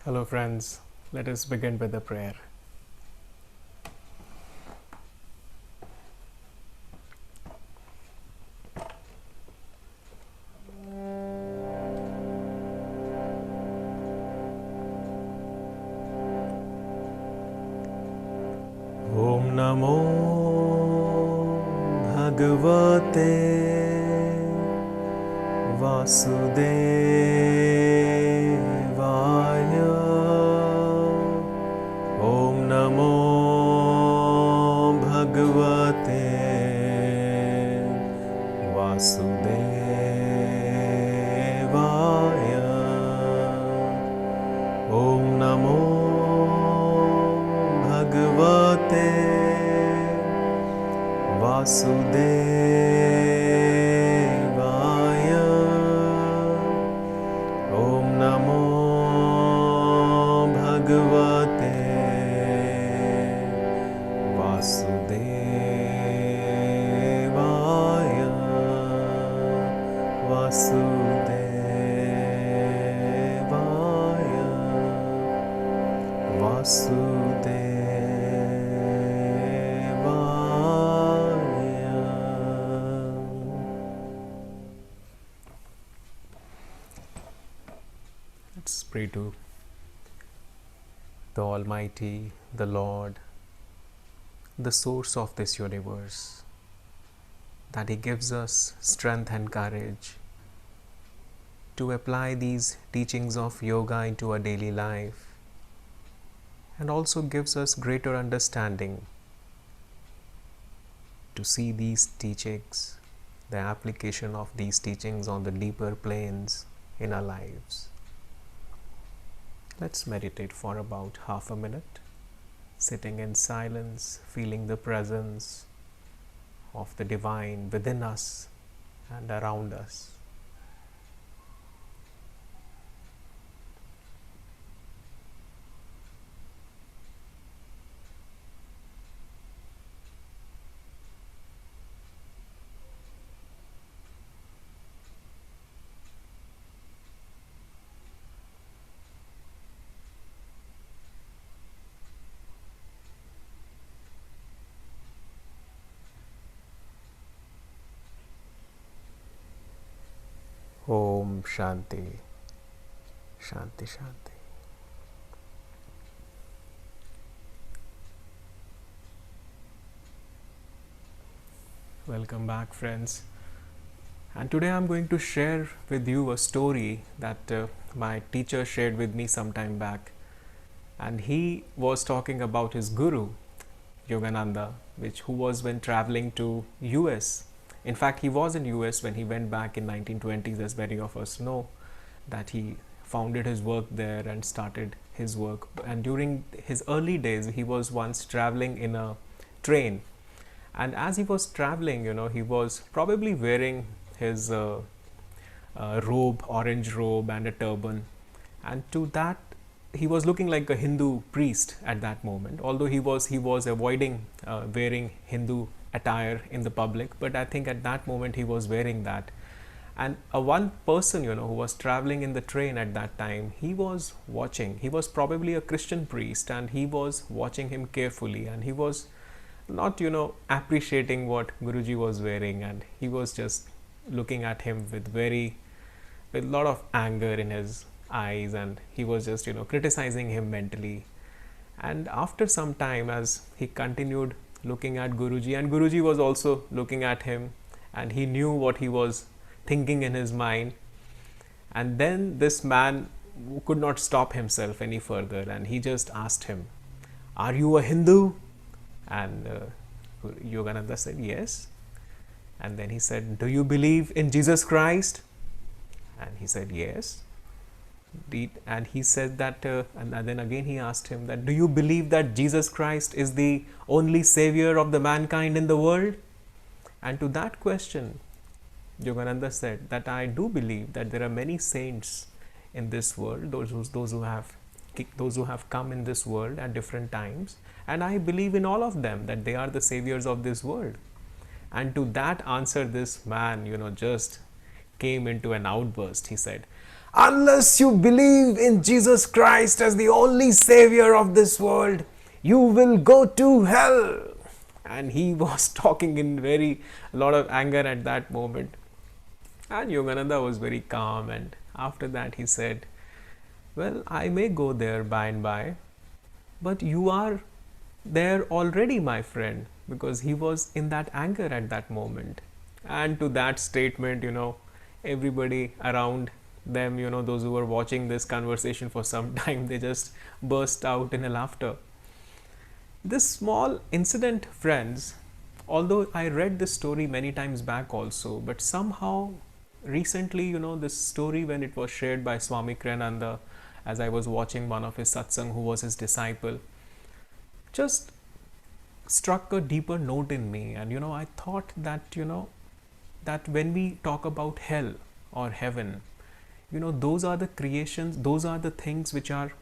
Hello friends, let us begin with a prayer. Om Namo Bhagavate Vasudevaya. Om Namo Bhagavate Vasudevaya. Om Namo Bhagavate Vasudevaya. Om Namo Bhagavate Vasudevaya. Vasudevaya. Vasudevaya. Let's pray to the Almighty, the Lord, the source of this universe, that He gives us strength and courage to apply these teachings of yoga into our daily life, and also gives us greater understanding to see these teachings, the application of these teachings on the deeper planes in our lives. Let's meditate for about half a minute, sitting in silence, feeling the presence of the divine within us and around us. Om Shanti, Shanti, Shanti. Welcome back, friends. And today I'm going to share with you a story that my teacher shared with me some time back. And he was talking about his guru, Yogananda, who was when traveling to US. In fact, he was in US when he went back in 1920s, as many of us know, that he founded his work there and started his work. And during his early days, he was once traveling in a train. And as he was traveling, he was probably wearing his robe, orange robe and a turban. And to that, he was looking like a Hindu priest at that moment, although he was avoiding wearing Hindu attire in the public, but I think at that moment he was wearing that. And one person who was traveling in the train at that time, he was watching. He was probably a Christian priest, and he was watching him carefully, and he was not appreciating what Guruji was wearing, and he was just looking at him with a lot of anger in his eyes, and he was just criticizing him mentally. And after some time, as he continued looking at Guruji, and Guruji was also looking at him, and he knew what he was thinking in his mind, and then this man could not stop himself any further, and he just asked him, "Are you a Hindu?" And Yogananda said, "Yes." And then he said, "Do you believe in Jesus Christ?" And he said, "Yes." And he said that, and then again he asked him that, "Do you believe that Jesus Christ is the only savior of the mankind in the world?" And to that question, Yogananda said that, "I do believe that there are many saints in this world, those who have come in this world at different times, and I believe in all of them, that they are the saviors of this world." And to that answer, this man, just came into an outburst. He said, Unless you believe in Jesus Christ as the only savior of this world, you will go to hell. And he was talking in very lot of anger at that moment. And Yogananda was very calm, and after that he said, well, I may go there by and by, but you are there already, my friend, because he was in that anger at that moment. And to that statement, everybody around them, those who were watching this conversation for some time, they just burst out in a laughter. This small incident, friends, although I read this story many times back also, but somehow recently, this story, when it was shared by Swami Kriyananda, as I was watching one of his satsang, who was his disciple, just struck a deeper note in me. And I thought that that when we talk about hell or heaven, those are the creations, those are the things which are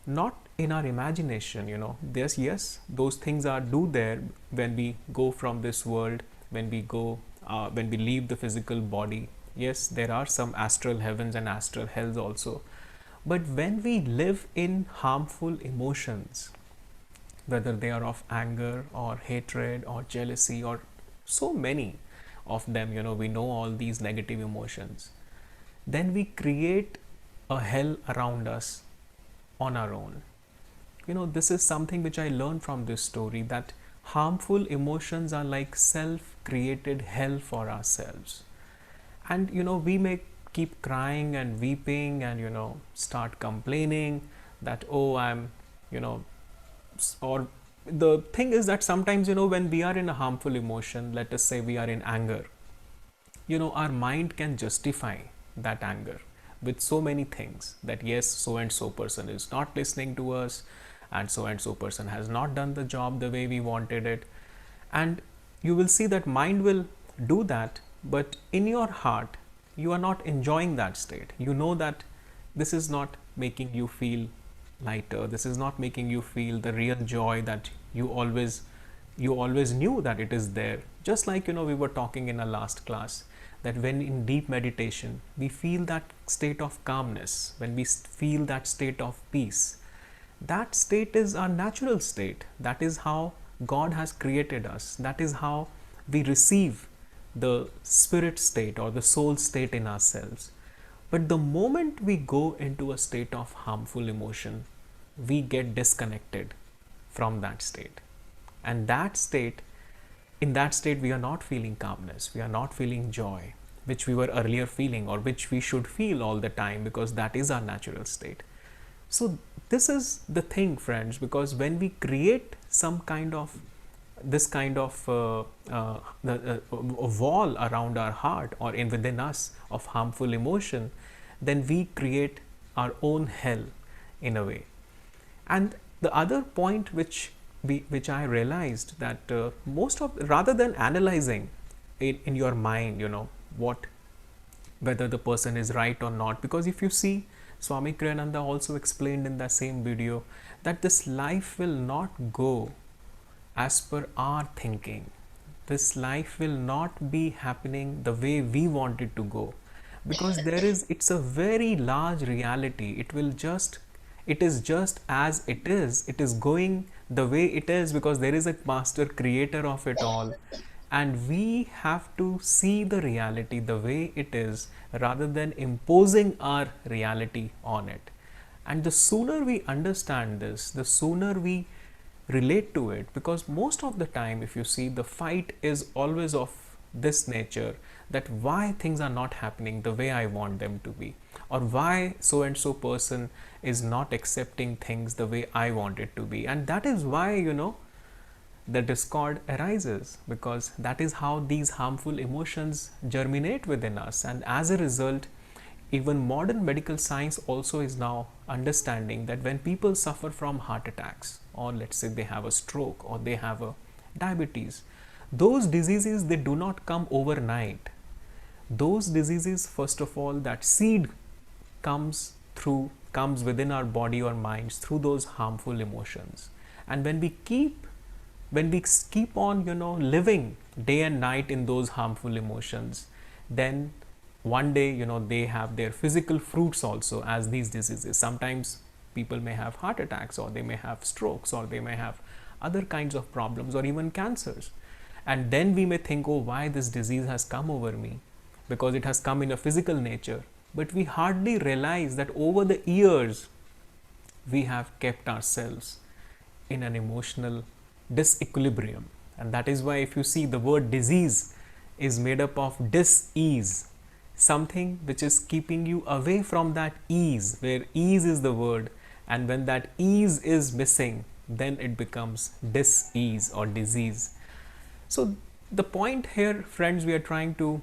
not in our imagination. Yes, those things are do there when we go from this world, when we leave the physical body. Yes, there are some astral heavens and astral hells also. But when we live in harmful emotions, whether they are of anger or hatred or jealousy or so many of them, we know all these negative emotions, then we create a hell around us on our own. This is something which I learned from this story, that harmful emotions are like self-created hell for ourselves. And we may keep crying and weeping and start complaining that, oh, I'm or the thing is that sometimes when we are in a harmful emotion, let us say we are in anger, our mind can justify that anger with so many things, that yes, so and so person is not listening to us, and so person has not done the job the way we wanted it. And you will see that mind will do that, but in your heart you are not enjoying that state. You know that this is not making you feel lighter, this is not making you feel the real joy that you always knew that it is there. Just like we were talking in our last class, that when in deep meditation we feel that state of calmness, when we feel that state of peace, that state is our natural state. That is how God has created us. That is how we receive the spirit state or the soul state in ourselves. But the moment we go into a state of harmful emotion, we get disconnected from that state. And in that state, we are not feeling calmness, we are not feeling joy, which we were earlier feeling, or which we should feel all the time, because that is our natural state. So this is the thing, friends, because when we create some kind of a wall around our heart or within us of harmful emotion, then we create our own hell in a way. And the other point which I realized, that rather than analyzing in your mind, whether the person is right or not, because if you see, Swami Kriyananda also explained in the same video that this life will not go as per our thinking. This life will not be happening the way we want it to go, because it's a very large reality. It is just as it is going the way it is, because there is a master creator of it all, and we have to see the reality the way it is rather than imposing our reality on it. And the sooner we understand this, the sooner we relate to it, because most of the time, if you see, the fight is always of this nature, that why things are not happening the way I want them to be, or why so and so person is not accepting things the way I want it to be. And that is why the discord arises, because that is how these harmful emotions germinate within us. And as a result, even modern medical science also is now understanding that when people suffer from heart attacks, or let's say they have a stroke, or they have a diabetes, those diseases, they do not come overnight. Those diseases, first of all, that seed comes within our body or minds through those harmful emotions. And when we keep on living day and night in those harmful emotions, then one day, they have their physical fruits also as these diseases. Sometimes people may have heart attacks, or they may have strokes, or they may have other kinds of problems, or even cancers. And then we may think, oh, why this disease has come over me? Because it has come in a physical nature. But we hardly realize that over the years, we have kept ourselves in an emotional disequilibrium. And that is why, if you see, the word disease is made up of dis-ease, something which is keeping you away from that ease, where ease is the word, and when that ease is missing, then it becomes dis-ease or disease. So the point here, friends, we are trying to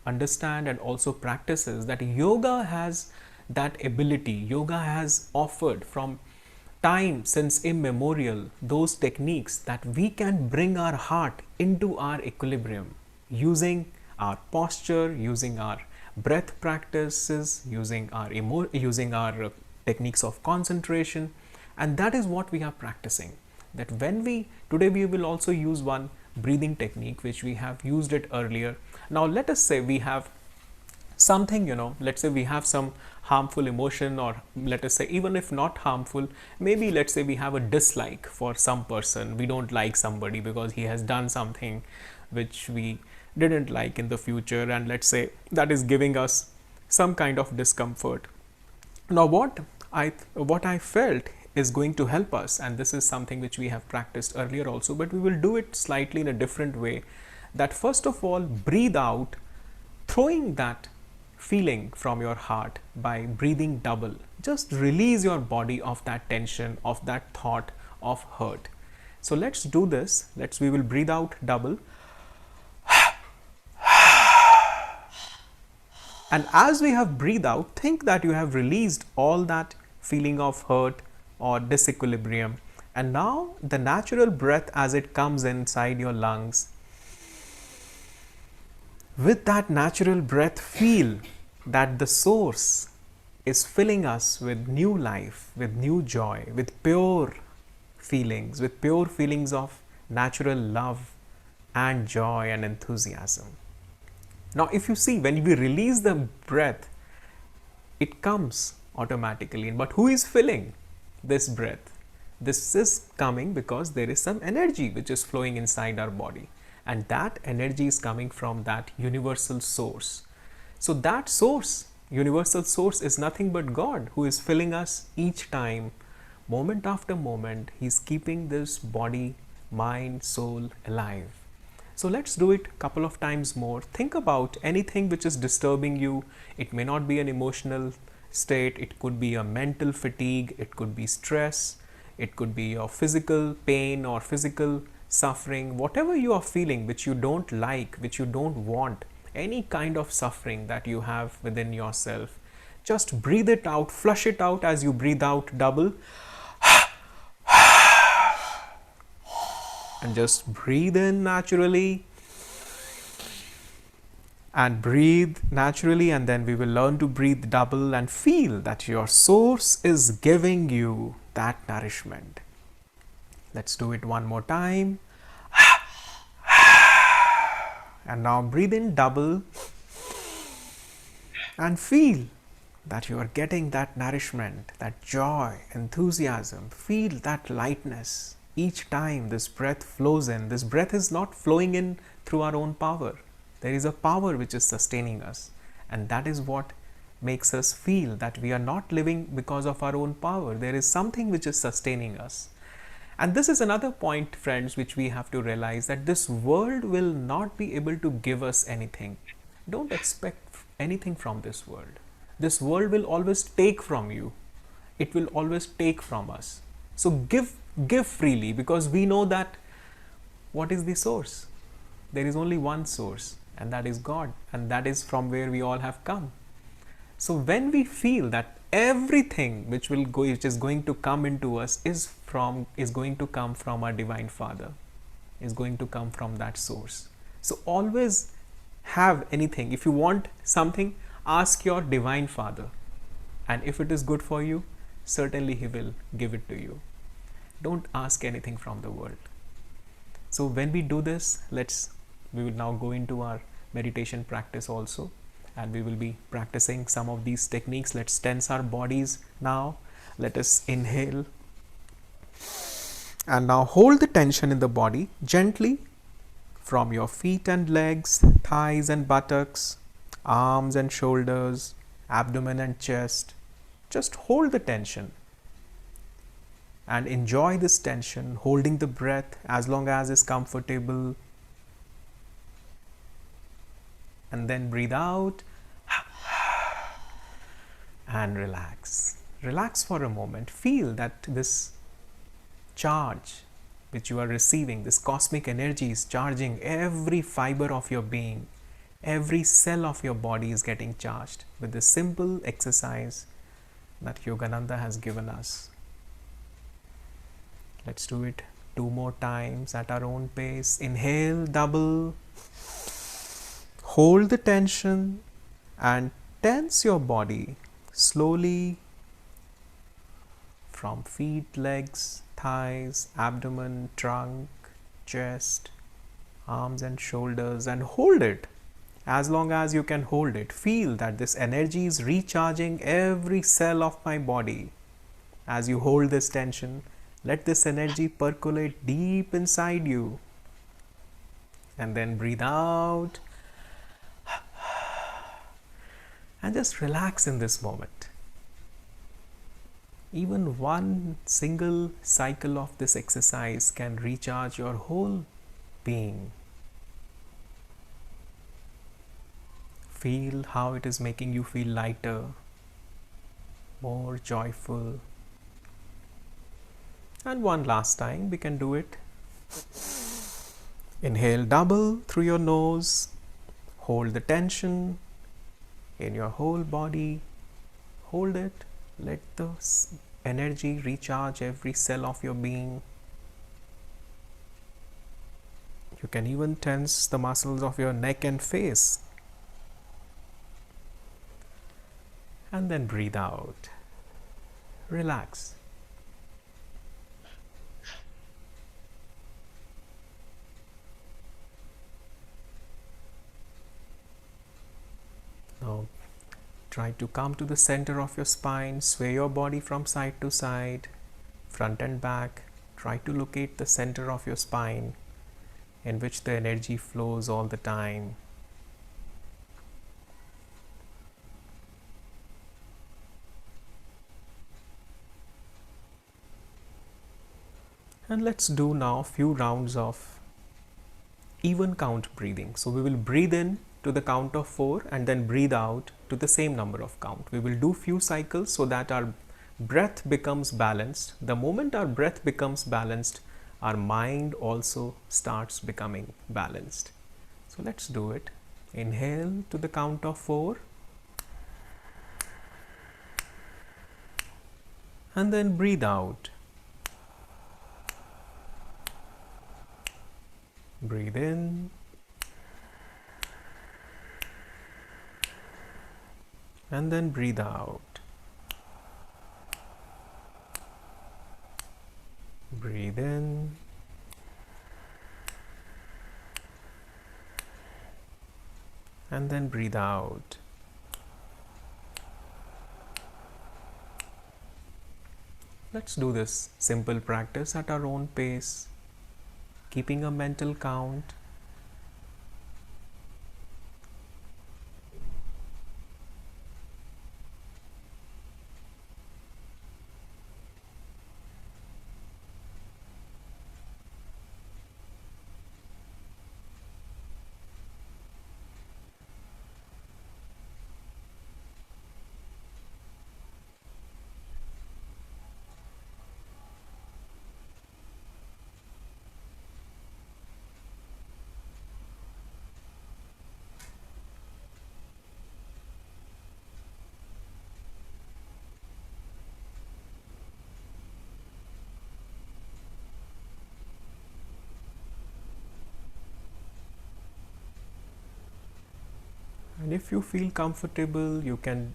understand and also practice is that yoga has that ability. Yoga has offered from time since immemorial those techniques that we can bring our heart into our equilibrium using our posture, using our breath practices, using our techniques of concentration. And that is what we are practicing. That today we will also use one breathing technique which we have used it earlier. Now let us say we have something, let's say we have some harmful emotion, or let us say even if not harmful, maybe let's say we have a dislike for some person. We don't like somebody because he has done something which we didn't like in the future, and let's say that is giving us some kind of discomfort. Now what I felt is going to help us, and this is something which we have practiced earlier also, but we will do it slightly in a different way, that first of all, breathe out, throwing that feeling from your heart by breathing double. Just release your body of that tension, of that thought of hurt. So let's do this. We will breathe out double. And as we have breathed out, think that you have released all that feeling of hurt or disequilibrium. And now the natural breath as it comes inside your lungs, with that natural breath, feel that the source is filling us with new life, with new joy, with pure feelings of natural love and joy and enthusiasm. Now, if you see, when we release the breath, it comes automatically. But who is filling this breath? This is coming because there is some energy which is flowing inside our body. And that energy is coming from that universal source. So that source, universal source, is nothing but God, who is filling us each time, moment after moment. He's keeping this body, mind, soul alive. So let's do it a couple of times more. Think about anything which is disturbing you. It may not be an emotional state. It could be a mental fatigue. It could be stress. It could be your physical pain or physical suffering. Whatever you are feeling, which you don't like, which you don't want, any kind of suffering that you have within yourself, just breathe it out, flush it out as you breathe out double. And just breathe in naturally and breathe naturally, and then we will learn to breathe double and feel that your source is giving you that nourishment. Let's do it one more time. And now breathe in double and feel that you are getting that nourishment, that joy, enthusiasm. Feel that lightness. Each time this breath flows in, this breath is not flowing in through our own power. There is a power which is sustaining us, and that is what makes us feel that we are not living because of our own power. There is something which is sustaining us. And this is another point, friends, which we have to realize, that this world will not be able to give us anything. Don't expect anything from this world. This world will always take from you. It will always take from us. So give freely, because we know that what is the source? There is only one source, and that is God, and that is from where we all have come. So when we feel that everything which is going to come into us is going to come from our Divine Father, is going to come from that source. So always have anything. If you want something, ask your Divine Father, and if it is good for you, certainly He will give it to you. Don't ask anything from the world. So when we do this, we will now go into our meditation practice also. and we will be practicing some of these techniques. Let's tense our bodies now. Let us inhale. And now hold the tension in the body gently from your feet and legs, thighs and buttocks, arms and shoulders, abdomen and chest. Just hold the tension and enjoy this tension, holding the breath as long as is comfortable. And then breathe out and relax. Relax for a moment. Feel that this charge which you are receiving, this cosmic energy is charging every fiber of your being. Every cell of your body is getting charged with this simple exercise that Yogananda has given us. Let's do it 2 more times at our own pace. Inhale, double. Hold the tension and tense your body slowly from feet, legs, thighs, abdomen, trunk, chest, arms and shoulders, and hold it as long as you can hold it. Feel that this energy is recharging every cell of my body. As you hold this tension, let this energy percolate deep inside you. And then breathe out. And just relax in this moment. Even one single cycle of this exercise can recharge your whole being. Feel how it is making you feel lighter, more joyful. And one last time, we can do it. Inhale double through your nose. Hold the tension in your whole body. Hold it. Let the energy recharge every cell of your being. You can even tense the muscles of your neck and face. And then breathe out. Relax. Now try to come to the center of your spine, sway your body from side to side, front and back. Try to locate the center of your spine in which the energy flows all the time. And let's do now a few rounds of even count breathing. So we will breathe in to the count of 4 and then breathe out to the same number of count. We will do few cycles so that our breath becomes balanced. The moment our breath becomes balanced, our mind also starts becoming balanced. So let's do it. Inhale to the count of 4 and then breathe out. Breathe in and then breathe out. Breathe in and then breathe out. Let's do this simple practice at our own pace, keeping a mental count. And if you feel comfortable, you can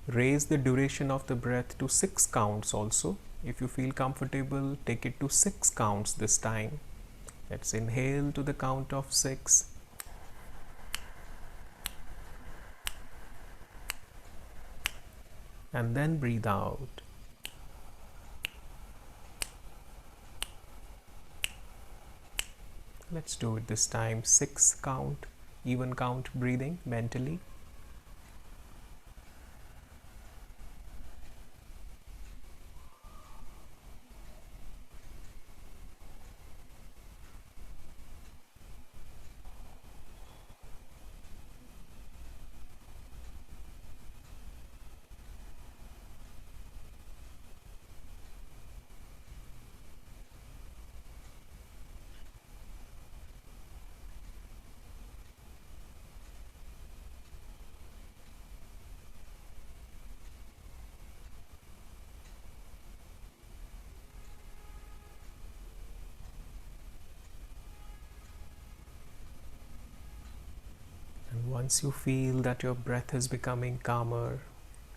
raise the duration of the breath to 6 counts also. If you feel comfortable, take it to 6 counts this time. Let's inhale to the count of 6. and then breathe out. Let's do it this time. 6 count, even count breathing mentally. And once you feel that your breath is becoming calmer,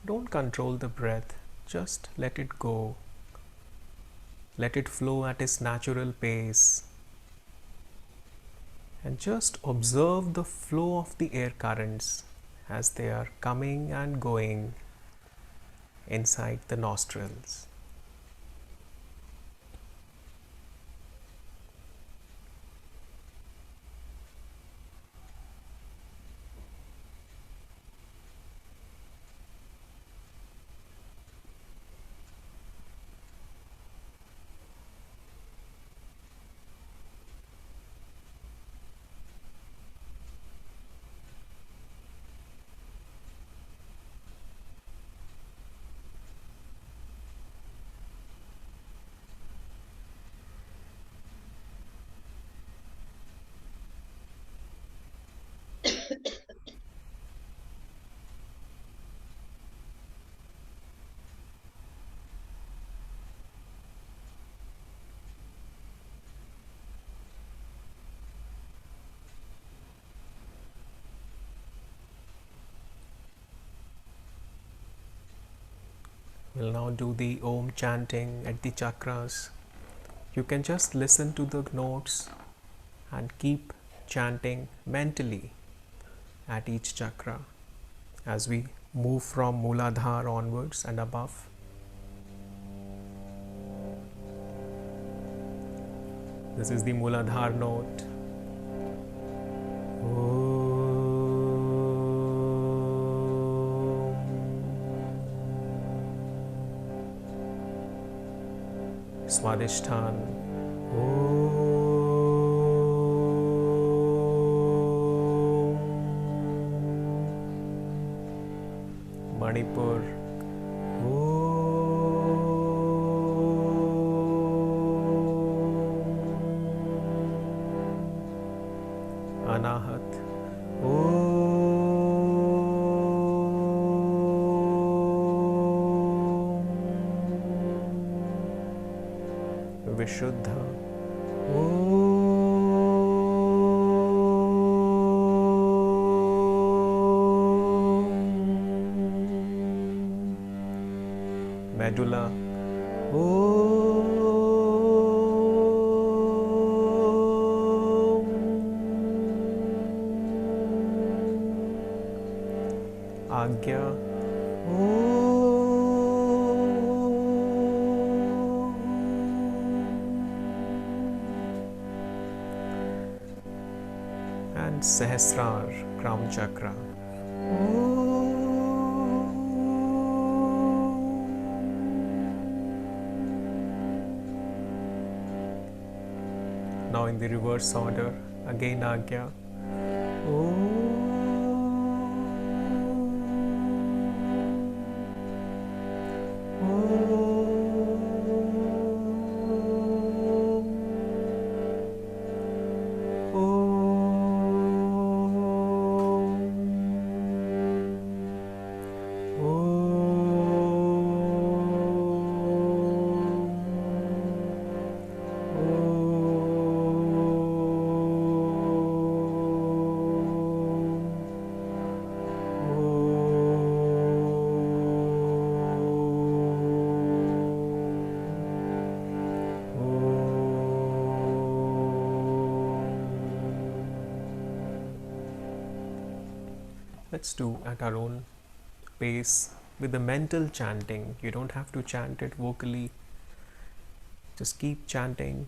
don't control the breath, just let it go. Let it flow at its natural pace. And just observe the flow of the air currents as they are coming and going inside the nostrils. We'll now do the Om chanting at the chakras. You can just listen to the notes and keep chanting mentally at each chakra as we move from Mooladhara onwards and above. This is the Mooladhara note. Swadhisthana. Manipur. Anahat. Vishuddha. Medulla. Agya. And Sahasrar, crown chakra. Now in the reverse order, again Agya. Let's do at our own pace with the mental chanting. You don't have to chant it vocally. Just keep chanting,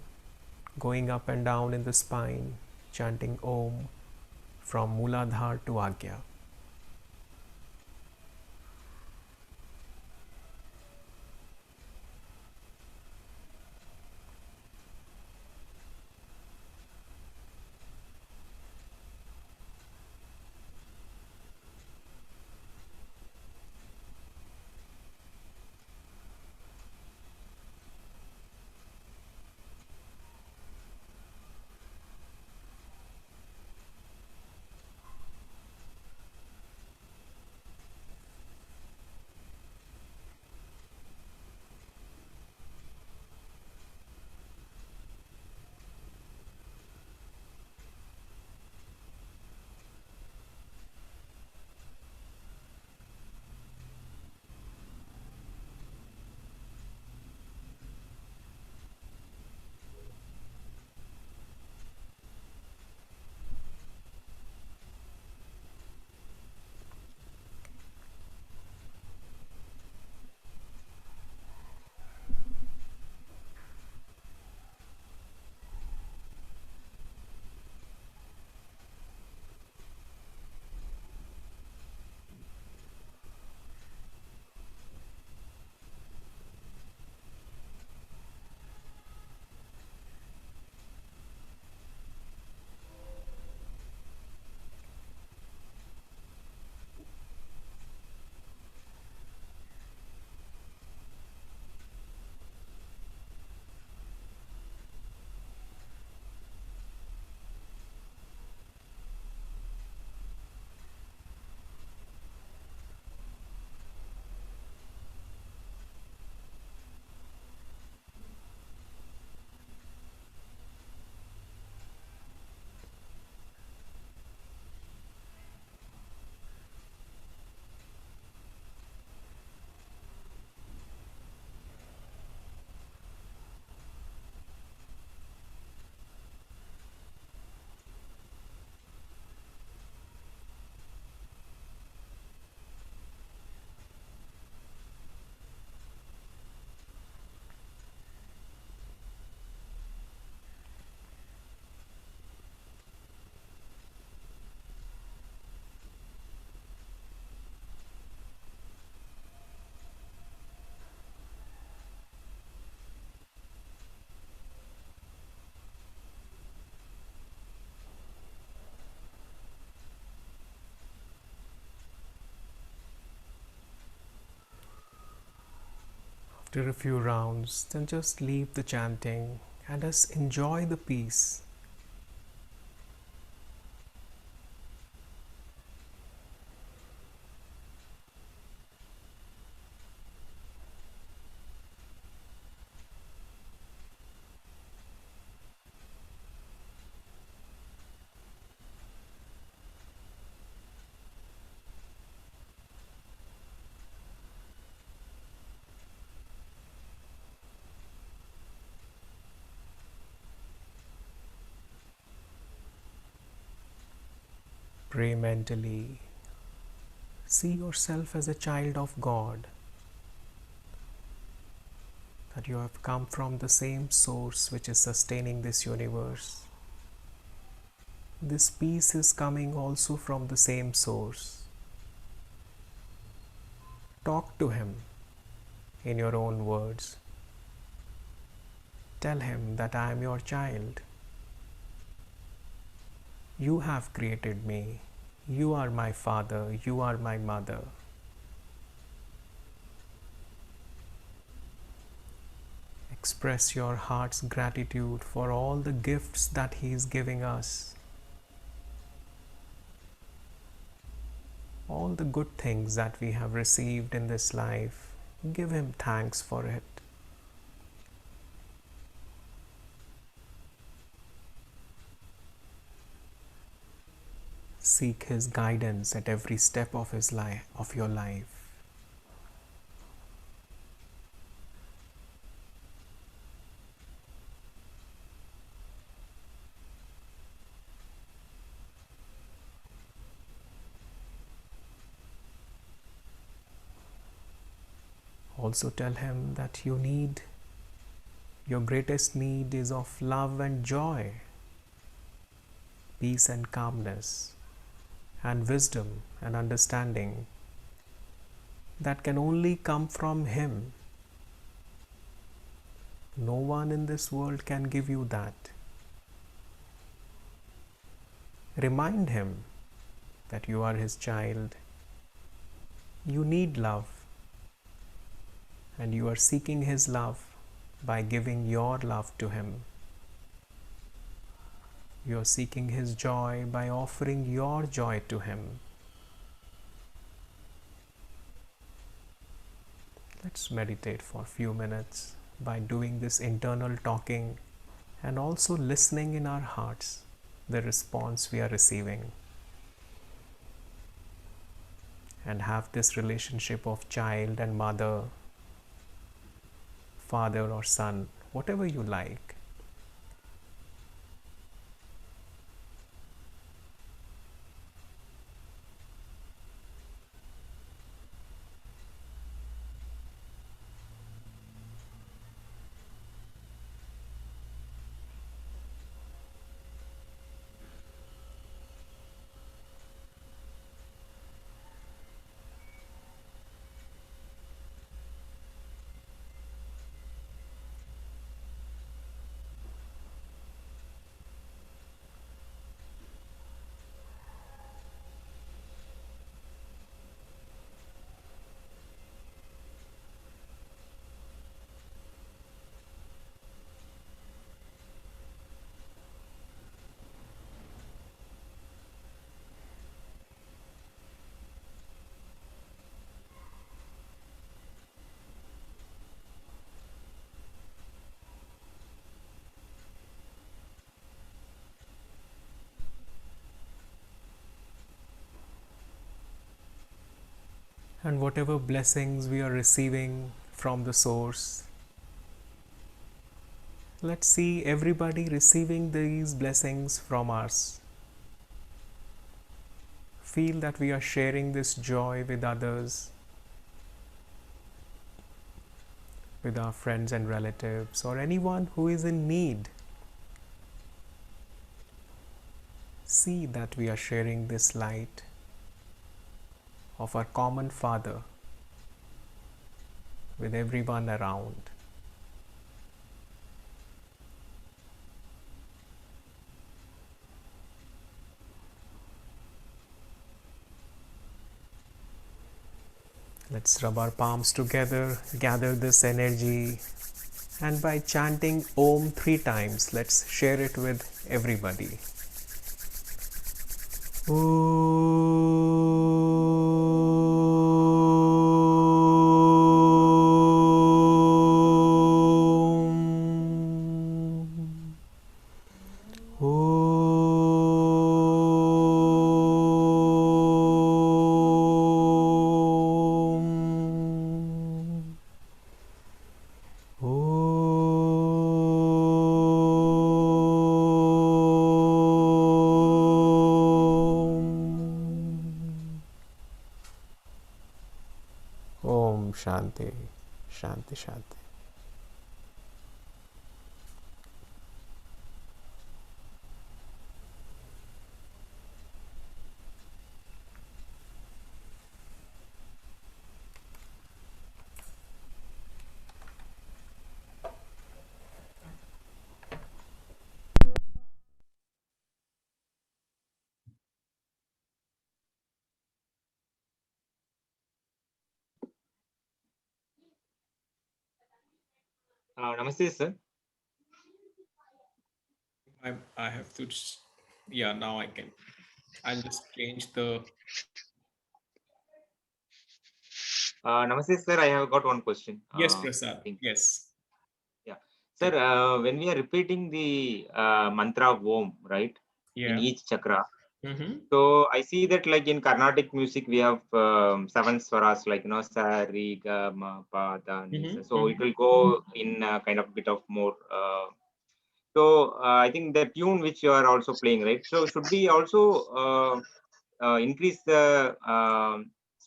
going up and down in the spine, chanting Om from Muladhar to Agya. After a few rounds, then just leave the chanting and just enjoy the peace. Pray mentally. See yourself as a child of God, that you have come from the same source which is sustaining this universe. This peace is coming also from the same source. Talk to Him in your own words. Tell Him that I am your child. You have created me. You are my father. You are my mother. Express your heart's gratitude for all the gifts that He is giving us. All the good things that we have received in this life. Give Him thanks for it. Seek His guidance at every step of your life. Also tell him that your greatest need is of love and joy, peace and calmness, and wisdom and understanding that can only come from him. No one in this world can give you that. Remind him that you are his child. You need love, and you are seeking his love by giving your love to him. You are seeking his joy by offering your joy to him. Let's meditate for a few minutes by doing this internal talking and also listening in our hearts the response we are receiving, and have this relationship of child and mother, father or son, whatever you like. And whatever blessings we are receiving from the source, let's see everybody receiving these blessings from us. Feel that we are sharing this joy with others, with our friends and relatives, or anyone who is in need. See that we are sharing this light of our common Father with everyone around. Let's rub our palms together, gather this energy, and by chanting Om 3 times, let's share it with everybody. Om Shanti, Shanti, Shanti. Namaste, sir. I have to just, yeah, now I can. I'll just change the. Namaste, sir. I have got one question. Yes, I Prasad. think, Yes. yeah, sir. Tell. When we are repeating the mantra of Om, right, in Yeah. each chakra, Mm-hmm. so I see that like in Carnatic music we have seven swaras, like sa, re, ga, ma, pa, da, ni, sa. Mm-hmm. So it Mm-hmm. will go in kind of bit of more. I think the tune which you are also playing, right? So should we also increase the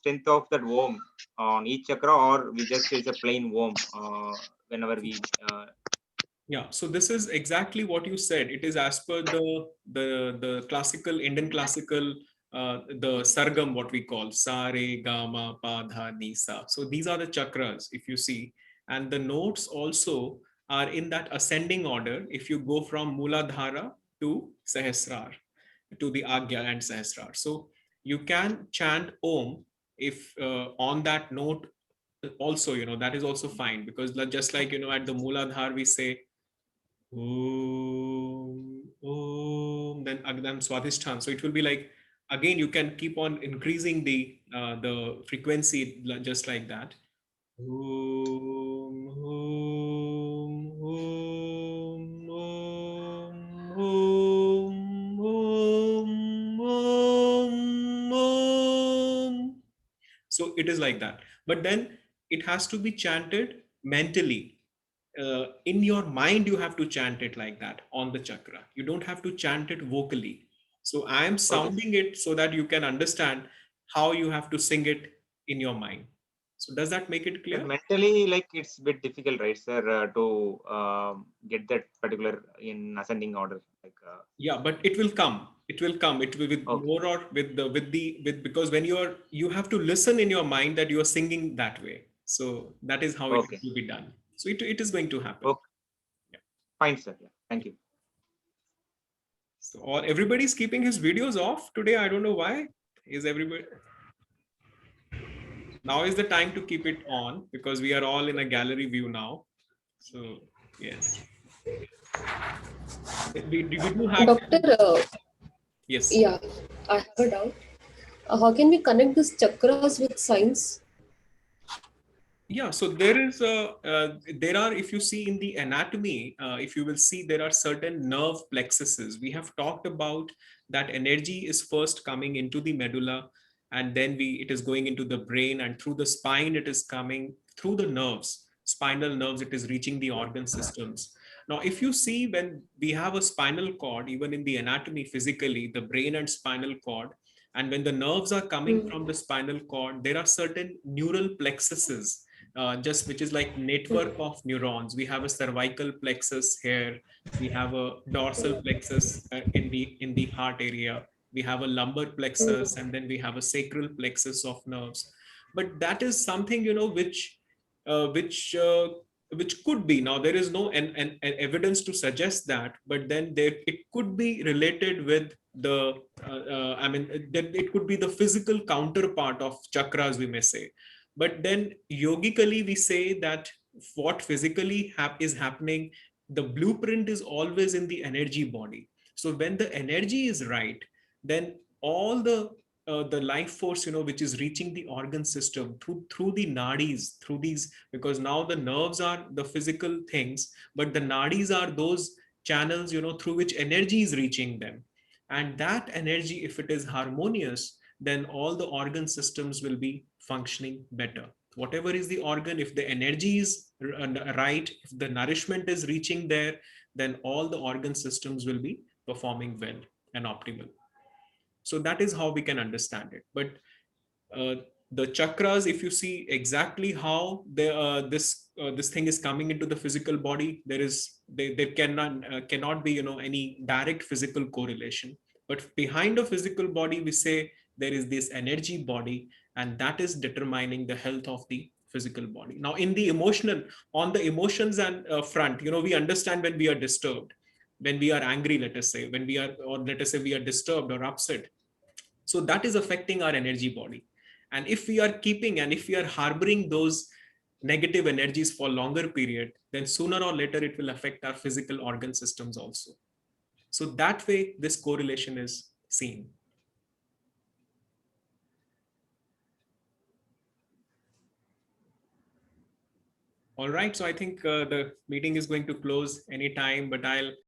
strength of that Om on each chakra, or we just is a plain Om whenever we Yeah, so this is exactly what you said. It is as per the classical Indian classical the sargam, what we call sa re ga ma pa dha ni sa. So these are the chakras, if you see, and the notes also are in that ascending order. If you go from Muladhara to Sahasrar, to the Agya and Sahasrar, so you can chant Om if on that note also, that is also fine, because just like at the Muladhar we say Om, Om, then Swadhisthana. So it will be like, again, you can keep on increasing the frequency just like that. Om, Om, Om, Om, Om, Om, Om, Om. So it is like that. But then it has to be chanted mentally. In your mind you have to chant it like that on the chakra. You don't have to chant it vocally. So I am okay, sir. sounding it so that you can understand how you have to sing it in your mind. So does that make it Sir, clear? mentally, like it's a bit difficult, right, sir, to get that particular in ascending order. Like, Yeah, but it will come. It will with okay, more, or with because when you have to listen in your mind that you are singing that way. So that is how it okay, will be done. So it is going to happen. okay, fine, sir. Yeah, thank you. So, or everybody's keeping his videos off today. I don't know why. Is everybody Now is the time to keep it on, because we are all in a gallery view now. So yes, we do have. Doctor, Yes. yeah, I have a doubt. How can we connect these chakras with science? Yeah, so there are, if you see in the anatomy, if you will see, there are certain nerve plexuses. We have talked about that energy is first coming into the medulla, and then it is going into the brain, and through the spine it is coming through the nerves, spinal nerves, it is reaching the organ systems. Now, if you see, when we have a spinal cord, even in the anatomy physically, the brain and spinal cord, and when the nerves are coming from the spinal cord, there are certain neural plexuses, just which is like network of neurons. We have a cervical plexus here. We have a dorsal plexus in the heart area. We have a lumbar plexus, and then we have a sacral plexus of nerves. But that is something, uh, which uh, which could be, now there is no an evidence to suggest that, but then it could be related with the I mean, then it could be the physical counterpart of chakras, we may say. But then yogically we say that what physically is happening, the blueprint is always in the energy body. So when the energy is right, then all the life force, which is reaching the organ system through the nadis, through these, because now the nerves are the physical things, but the nadis are those channels, through which energy is reaching them. And that energy, if it is harmonious, then all the organ systems will be functioning better. Whatever is the organ, if the energy is right, if the nourishment is reaching there, then all the organ systems will be performing well and optimal. So that is how we can understand it. But uh, the chakras, if you see exactly how this thing is coming into the physical body, there cannot be, any direct physical correlation. But behind a physical body, we say there is this energy body, and that is determining the health of the physical body. Now, in the emotional, on the emotions and front, we understand when we are disturbed, when we are angry, let us say, when we are, or let us say we are disturbed or upset. So that is affecting our energy body. And if we are keeping, and if we are harboring those negative energies for longer period, then sooner or later it will affect our physical organ systems also. So that way this correlation is seen. All right, so I think the meeting is going to close anytime, but I'll